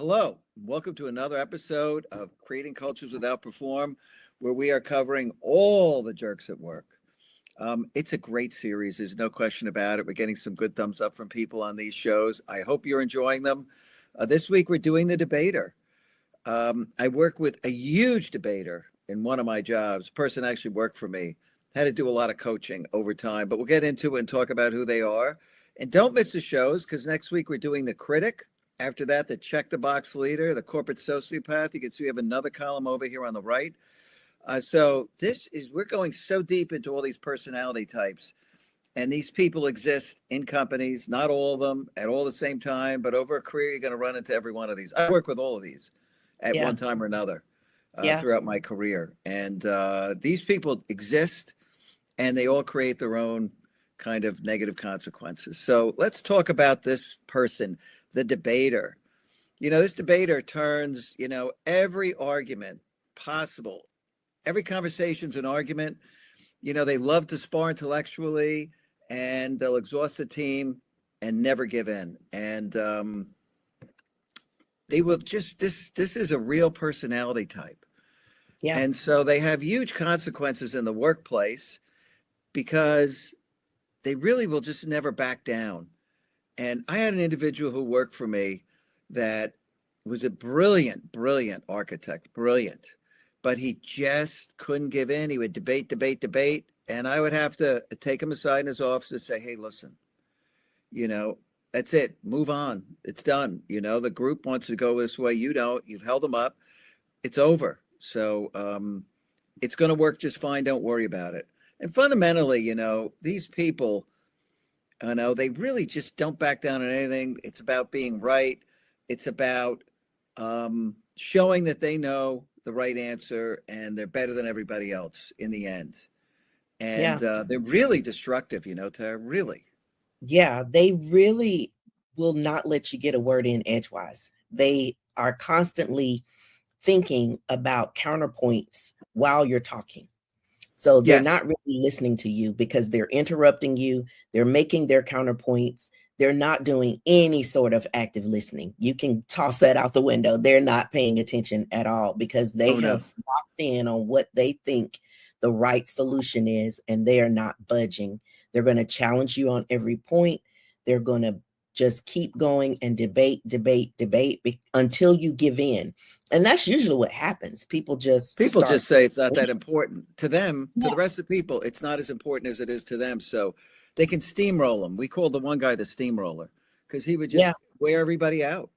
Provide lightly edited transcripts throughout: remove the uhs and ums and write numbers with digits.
Hello, welcome to another episode of Creating Cultures Without Perform, where we are covering all the jerks at work. It's a great series, there's no question about it. We're getting some good thumbs up from people on these shows. I hope you're enjoying them. This week, we're doing the debater. I work with a huge debater in one of my jobs. Person actually worked for me. Had to do a lot of coaching over time, but we'll get into it and talk about who they are. And don't miss the shows because next week we're doing the critic. After that, the check the box leader, the corporate sociopath. You can see we have another column over here on the right. We're going so deep into all these personality types. And these people exist in companies, not all of them at all the same time, but over a career, you're going to run into every one of these. I work with all of these at Yeah. one time or another Yeah. throughout my career. And these people exist and they all create their own kind of negative consequences. So let's talk about this person, the debater. This debater turns, every argument possible. Every conversation's an argument. They love to spar intellectually and they'll exhaust the team and never give in. And they will just, this is a real personality type. Yeah. And so they have huge consequences in the workplace because they really will just never back down. And I had an individual who worked for me that was a brilliant, brilliant architect, brilliant, but he just couldn't give in. He would debate, debate, debate. And I would have to take him aside in his office and say, hey, listen, that's it. Move on. It's done. The group wants to go this way. You don't. You've held them up. It's over. So it's going to work just fine. Don't worry about it. And fundamentally, these people, they really just don't back down on anything. It's about being right. It's about showing that they know the right answer and they're better than everybody else in the end. And they're really destructive, Tara, really. Yeah. They really will not let you get a word in edgewise. They are constantly thinking about counterpoints while you're talking. So they're Yes. not really listening to you because they're interrupting you. They're making their counterpoints. They're not doing any sort of active listening. You can toss that out the window. They're not paying attention at all because they have locked in on what they think the right solution is, and they are not budging. They're going to challenge you on every point. They're going to just keep going and debate until you give in. And that's usually what happens. People just say it's not that important to them. To the rest of the people, it's not as important as it is to them. So they can steamroll them. We called the one guy the steamroller because he would just wear everybody out.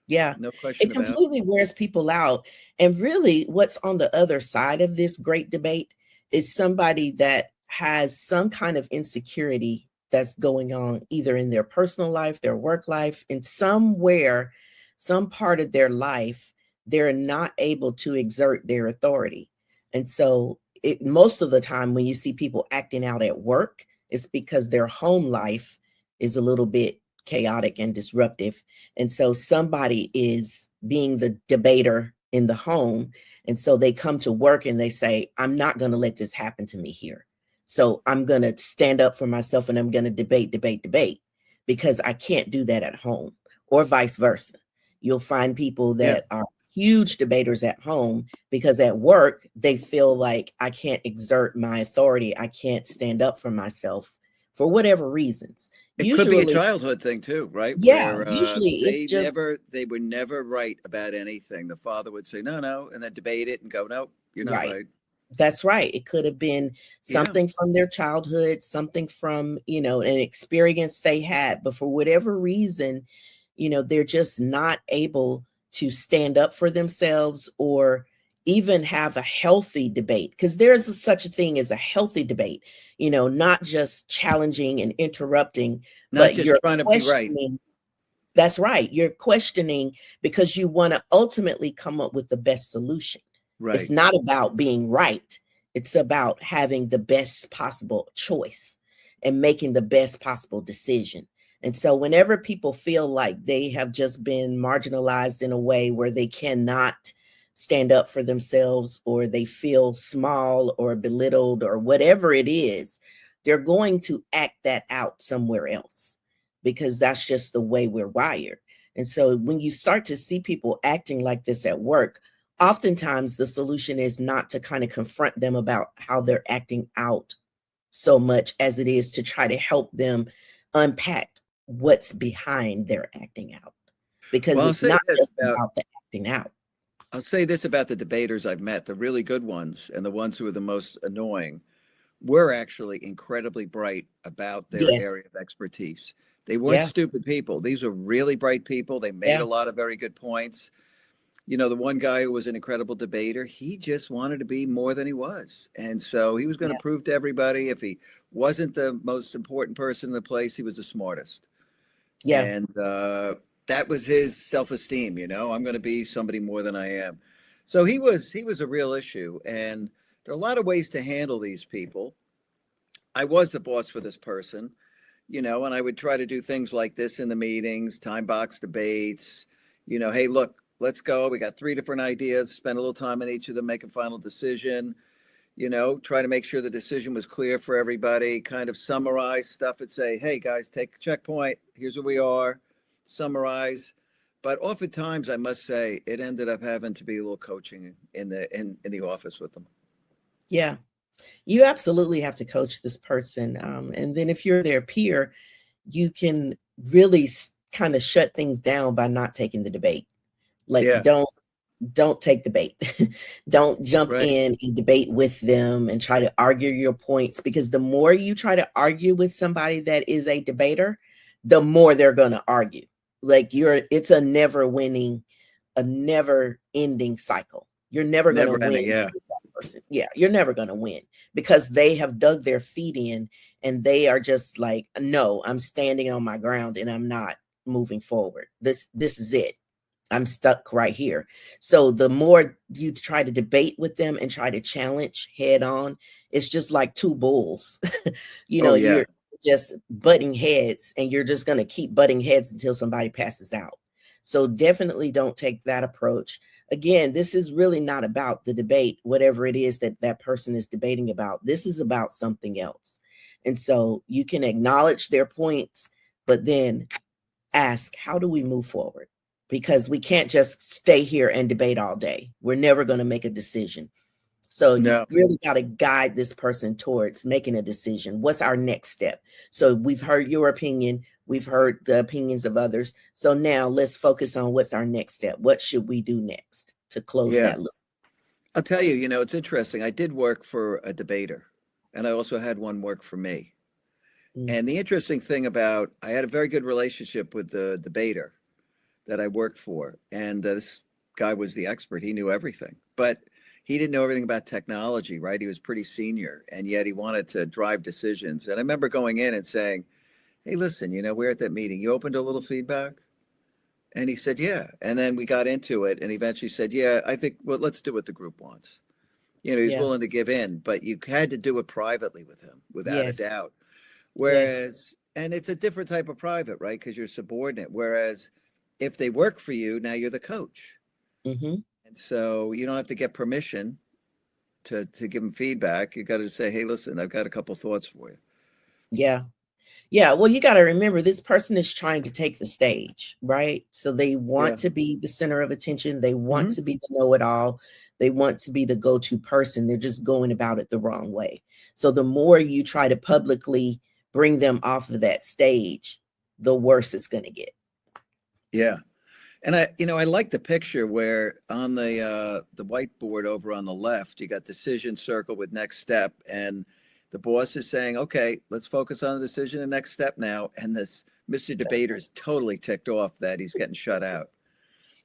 Yeah, no question. It completely wears people out. And really, what's on the other side of this great debate is somebody that has some kind of insecurity that's going on either in their personal life, their work life, and somewhere, some part of their life, they're not able to exert their authority. And so most of the time when you see people acting out at work, it's because their home life is a little bit chaotic and disruptive. And so somebody is being the debater in the home. And so they come to work and they say, I'm not going to let this happen to me here. So I'm going to stand up for myself and I'm going to debate because I can't do that at home, or vice versa. You'll find people that are huge debaters at home because at work, they feel like I can't exert my authority. I can't stand up for myself for whatever reasons. It usually could be a childhood thing too, right? Yeah. Where, usually it's just, they were never right about anything. The father would say, no, and then debate it and go, no, you're not right. That's right. It could have been something from their childhood, something from, an experience they had, but for whatever reason, they're just not able to stand up for themselves or even have a healthy debate, because there's such a thing as a healthy debate, not just challenging and interrupting, but you're trying to be right. That's right. You're questioning because you want to ultimately come up with the best solution. Right. It's not about being right. It's about having the best possible choice and making the best possible decision. And so whenever people feel like they have just been marginalized in a way where they cannot stand up for themselves, or they feel small or belittled or whatever it is, they're going to act that out somewhere else because that's just the way we're wired. And so when you start to see people acting like this at work, oftentimes the solution is not to kind of confront them about how they're acting out so much as it is to try to help them unpack what's behind their acting out, because Well, it's not just about the acting out. I'll say this about the debaters I've met, the really good ones and the ones who are the most annoying were actually incredibly bright about their Yes. area of expertise. They weren't Yeah. stupid people. These were really bright people. They made Yeah. a lot of very good points. You know, the one guy who was an incredible debater, he just wanted to be more than he was. And so he was going to Yeah. prove to everybody if he wasn't the most important person in the place, he was the smartest. Yeah. And that was his self-esteem, you know, I'm going to be somebody more than I am. So he was a real issue. And there are a lot of ways to handle these people. I was the boss for this person, you know, and I would try to do things like this in the meetings, time box debates, you know, hey, look, let's go. We got three different ideas, spend a little time on each of them, make a final decision, you know, try to make sure the decision was clear for everybody, kind of summarize stuff and say, hey, guys, take a checkpoint. Here's where we are, summarize. But oftentimes, I must say, it ended up having to be a little coaching in the office with them. Yeah. You absolutely have to coach this person. And then if you're their peer, you can really kind of shut things down by not taking the debate. Like, Yeah, don't take the bait. Don't jump right. in and debate with them and try to argue your points, because the more you try to argue with somebody that is a debater, the more they're going to argue. Like, it's a never ending cycle. You're never going to Never ending. win Yeah, with that person. Yeah, you're never going to win, because they have dug their feet in and they are just like, no, I'm standing on my ground and I'm not moving forward. This is it. I'm stuck right here. So the more you try to debate with them and try to challenge head on, it's just like two bulls. oh yeah, You're just butting heads, and you're just going to keep butting heads until somebody passes out. So definitely don't take that approach. Again, this is really not about the debate, whatever it is that that person is debating about. This is about something else. And so you can acknowledge their points, but then ask, how do we move forward? Because we can't just stay here and debate all day. We're never going to make a decision. So you no, really got to guide this person towards making a decision. What's our next step? So we've heard your opinion. We've heard the opinions of others. So now let's focus on what's our next step. What should we do next to close yeah. that loop? I'll tell you, you know, it's interesting. I did work for a debater, and I also had one work for me. Mm. And the interesting thing about, I had a very good relationship with the debater that I worked for. And this guy was the expert. He knew everything, but he didn't know everything about technology, right? He was pretty senior, and yet he wanted to drive decisions. And I remember going in and saying, hey, listen, you know, we're at that meeting. You opened a little feedback? And he said, yeah. And then we got into it and eventually said, yeah, I think, well, let's do what the group wants. You know, he's Yeah. willing to give in, but you had to do it privately with him, without a Yes. doubt. Yes. Whereas, and it's a different type of private, right? Because you're subordinate. Whereas if they work for you, now you're the coach. Hmm. And so you don't have to get permission to give them feedback. You got to say, hey, listen, I've got a couple thoughts for you. Yeah. Yeah, well, you got to remember, this person is trying to take the stage, right? So they Yeah. want to be the center of attention. They want Hmm. to be the know-it-all. They want to be the go-to person. They're just going about it the wrong way. So the more you try to publicly bring them off of that stage, the worse it's going to get. Yeah. And I, you know, I like the picture where on the whiteboard over on the left, you got decision circle with next step, and the boss is saying, "Okay, let's focus on the decision and next step now." And this Mr. Debater is totally ticked off that he's getting shut out,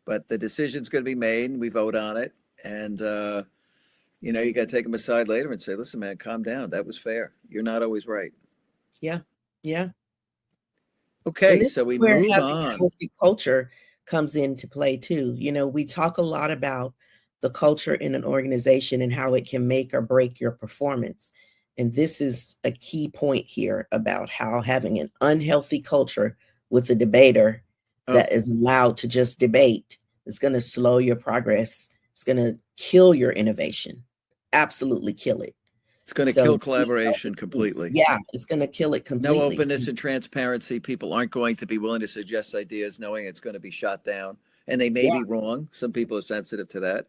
but the decision's going to be made, and we vote on it. And you know, you got to take him aside later and say, "Listen, man, calm down. That was fair. You're not always right." Yeah. Yeah. And Okay, this so is we where move having a on. healthy culture comes into play too. We talk a lot about the culture in an organization and how it can make or break your performance. And this is a key point here about how having an unhealthy culture with a debater Oh, that is allowed to just debate is going to slow your progress. It's going to kill your innovation. Absolutely kill it. It's going to So kill these are the collaboration things. completely. Yeah, it's going to kill it No completely. So, openness and transparency. People aren't going to be willing to suggest ideas knowing it's going to be shot down. And they may yeah, be wrong. Some people are sensitive to that.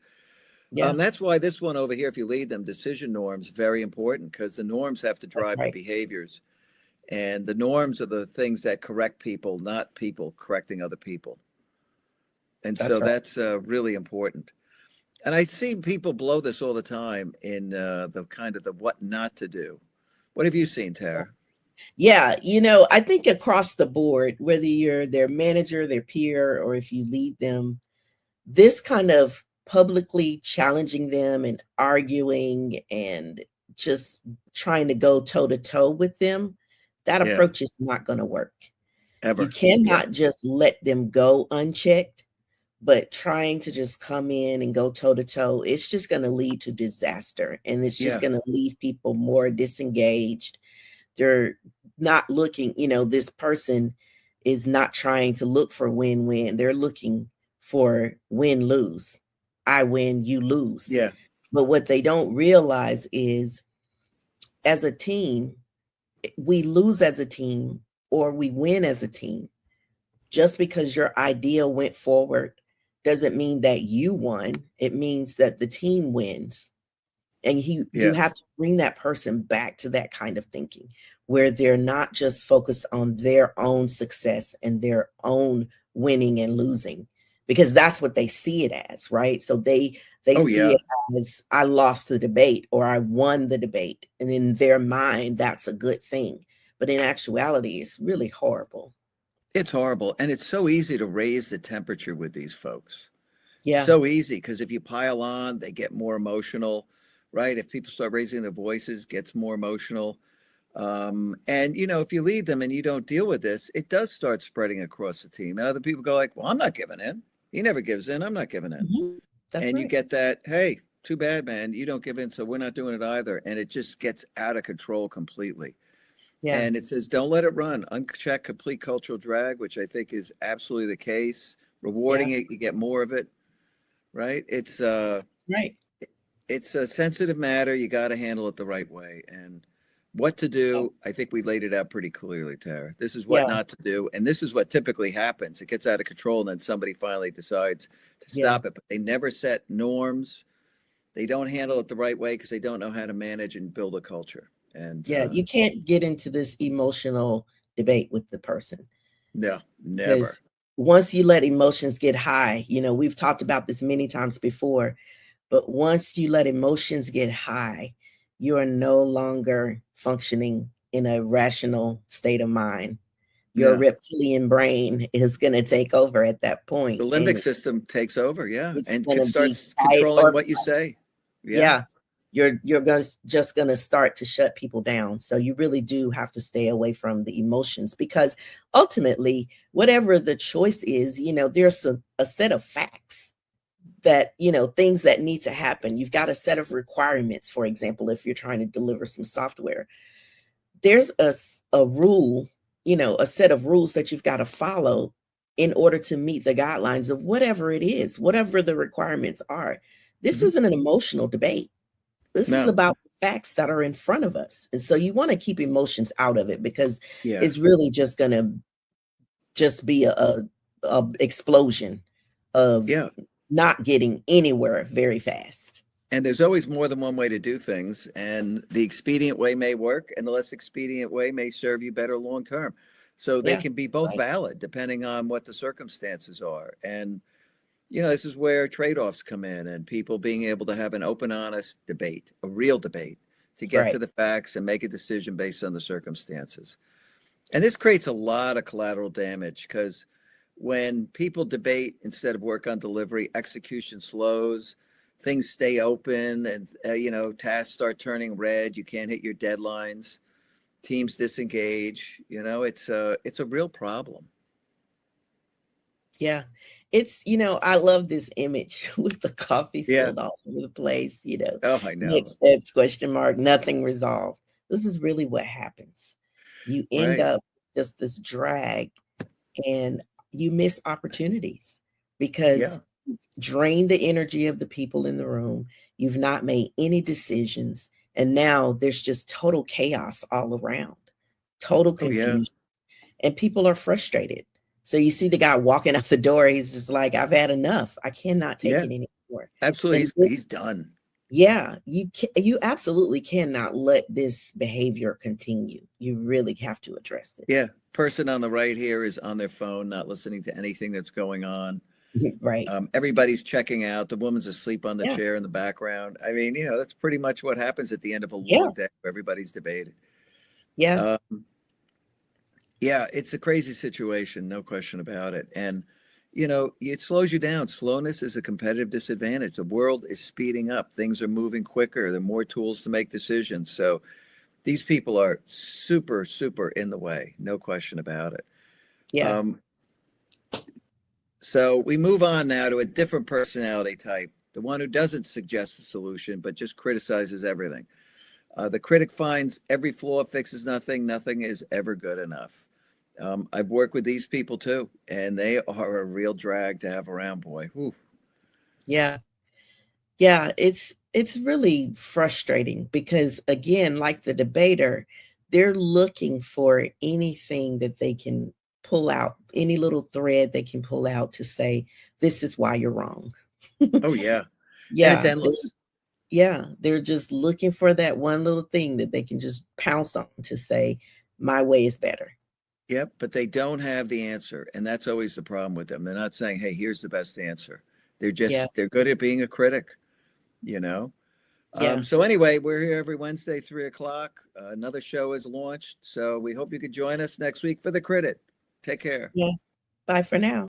yeah, That's why this one over here, if you lead them, decision norms, very important because the norms have to that's drive the right. behaviors. And the norms are the things that correct people, not people correcting other people. And so That's right. that's really important. And I see people blow this all the time in the kind of the what not to do. What have you seen, Tara? Yeah, I think across the board, whether you're their manager, their peer, or if you lead them, this kind of publicly challenging them and arguing and just trying to go toe to toe with them, that Yeah, approach is not going to work. You ever. Yeah, cannot just let them go unchecked, but trying to just come in and go toe to toe, it's just going to lead to disaster, and it's just yeah. going to leave people more disengaged. They're not looking, this person is not trying to look for win-win. They're looking for win-lose. I win, you lose. Yeah. But what they don't realize is as a team, we lose as a team or we win as a team. Just because your idea went forward doesn't mean that you won. It means that the team wins. And you Yeah. have to bring that person back to that kind of thinking where they're not just focused on their own success and their own winning and losing, because that's what they see it as, right? So they Oh, see yeah. it as I lost the debate or I won the debate, and in their mind that's a good thing, but in actuality it's really horrible. It's horrible. And it's so easy to raise the temperature with these folks. Yeah. So easy because if you pile on, they get more emotional, right? If people start raising their voices, gets more emotional. And if you lead them and you don't deal with this, it does start spreading across the team. And other people go like, well, I'm not giving in. He never gives in. I'm not giving in. Mhm. That's And you right. get that, hey, too bad, man. You don't give in, so we're not doing it either. And it just gets out of control completely. Yeah. And it says, don't let it run. Uncheck complete cultural drag, which I think is absolutely the case. Yeah. Rewarding it, you get more of it, right? That's right. It's a sensitive matter. You got to handle it the right way. And what to Yeah. do, I think we laid it out pretty clearly, Tara. This is what Yeah. not to do. And this is what typically happens. It gets out of control, and then somebody finally decides to Yeah. stop it. But they never set norms. They don't handle it the right way because they don't know how to manage and build a culture. And Yeah, you can't get into this emotional debate with the person no, never. because once you let emotions get high, we've talked about this many times before, but once you let emotions get high, you are no longer functioning in a rational state of mind. Your Yeah. reptilian brain is going to take over at that The point, limbic and system takes over. Yeah. it's And going can to start be fight controlling or what you say. Yeah. yeah, you're gonna just gonna start to shut people down. So you really do have to stay away from the emotions, because ultimately, whatever the choice is, there's a set of facts that, things that need to happen. You've got a set of requirements. For example, if you're trying to deliver some software, there's a rule, a set of rules that you've got to follow in order to meet the guidelines of whatever it is, whatever the requirements are. This Hmm. isn't an emotional debate. This is No. about the facts that are in front of us. And so you want to keep emotions out of it, because Yeah. it's really just going to just be a explosion of Yeah. not getting anywhere very fast. And there's always more than one way to do things. And the expedient way may work, and the less expedient way may serve you better long term. So they Yeah. can be both Right. valid depending on what the circumstances are. And, this is where trade offs come in and people being able to have an open, honest debate, a real debate to get to Right. the facts and make a decision based on the circumstances. And this creates a lot of collateral damage because when people debate instead of work on delivery, execution slows, things stay open, and tasks start turning red. You can't hit your deadlines. Teams disengage. It's a real problem. Yeah. It's, I love this image with the coffee Yeah. spilled all over the place, Oh, I know. next steps, question mark, nothing resolved. This is really what happens. You end Right. up just this drag, and you miss opportunities because Yeah. drain the energy of the people in the room. You've not made any decisions, And now there's just total chaos all around, total Oh yeah. confusion, and people are frustrated. So you see the guy walking out the door, he's just like, I've had enough. I cannot take Yeah. it anymore. Absolutely. And He's this, done. yeah, you absolutely cannot let this behavior continue. You really have to address it. Yeah. Person on the right here is on their phone, not listening to anything that's going on. Right. Everybody's checking out. The woman's asleep on the Yeah. chair in the background. I mean, that's pretty much what happens at the end of a Yeah. long day where everybody's debated. Yeah. Um, yeah, it's a crazy situation, no question about it. And, it slows you down. Slowness is a competitive disadvantage. The world is speeding up, things are moving quicker, there are more tools to make decisions. So these people are super, super in the way, no question about it. Yeah. Um, So we move on now to a different personality type, the one who doesn't suggest a solution, but just criticizes everything. The critic finds every flaw, fixes nothing, nothing is ever good enough. I've worked with these people too, and they are a real drag to have around, boy. Whew. Yeah. Yeah, it's really frustrating because again, like the debater, they're looking for anything that they can pull out, any little thread they can pull out to say, this is why you're wrong. Oh, yeah. And it's Yeah, endless. they're just looking for that one little thing that they can just pounce on to say, my way is better. Yep. But they don't have the answer. And that's always the problem with them. They're not saying, hey, here's the best answer. Yeah, They're good at being a critic, you know? yeah. So anyway, we're here every Wednesday, 3 o'clock. Another show is launched. So we hope you could join us next week for the credit. Take care. Yes. Bye for now.